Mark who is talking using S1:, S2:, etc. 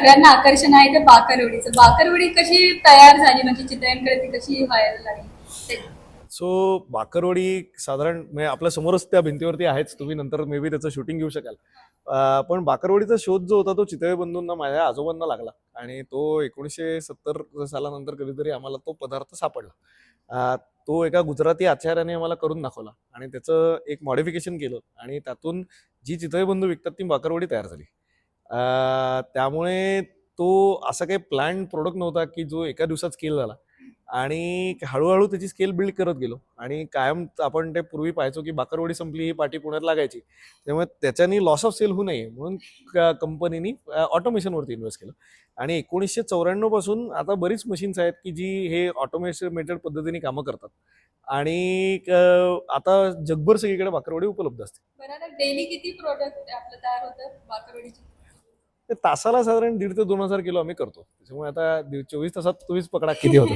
S1: सगळ्यांना आकर्षण आहे ते बाकरवडीचं. बाकरवडी कशी तयार झाली, म्हणजे चितळ्यांकडे ती कशी व्हायला लागली?
S2: सो बाकरवडी साधारण म्हणजे आपल्या समोरच त्या भिंतीवरती आहेच, तुम्ही नंतर मे बी त्याचं शूटिंग घेऊ शकाल. पण बाकरवडीचा शोध जो होता तो चितळे बंधूंना, माझ्या आजोबांना लागला आणि तो 1970 सालानंतर कधीतरी आम्हाला तो पदार्थ सापडला. तो एका गुजराती आचार्याने आम्हाला करून दाखवला आणि त्याचं एक मॉडिफिकेशन केलं आणि त्यातून जी चितळे बंधू विकतात ती बाकरवडी तयार झाली. त्यामुळे तो असा काही प्लॅन प्रोडक्ट नव्हता की जो एका दिवसात स्केल झाला आणि हळूहळू त्याची स्केल बिल्ड करत गेलो आणि कायम आपण ते पूर्वी पाहायचो की बाकरवडी संपली ही पार्टी पुण्यात लागायची, त्यामुळे त्याच्यानी लॉस ऑफ सेल होऊ नये म्हणून कंपनीनी ऑटोमेशनवरती इन्व्हेस्ट केलं आणि 1994 पासून आता बरीच मशीन्स आहेत की जी हे ऑटोमेटेड पद्धतीने कामं करतात आणि आता जगभर सगळीकडे बाकरवडी उपलब्ध असते.
S1: बरं, डेली किती प्रोडक्ट आपलं तयार होतं बाकरवडीचे?
S2: ते तासाला साधारण 1,500 ते 2,000 किलो आम्ही करतो, त्याच्यामुळे आता 24 तासात तुम्हीच पकडा किती होतं.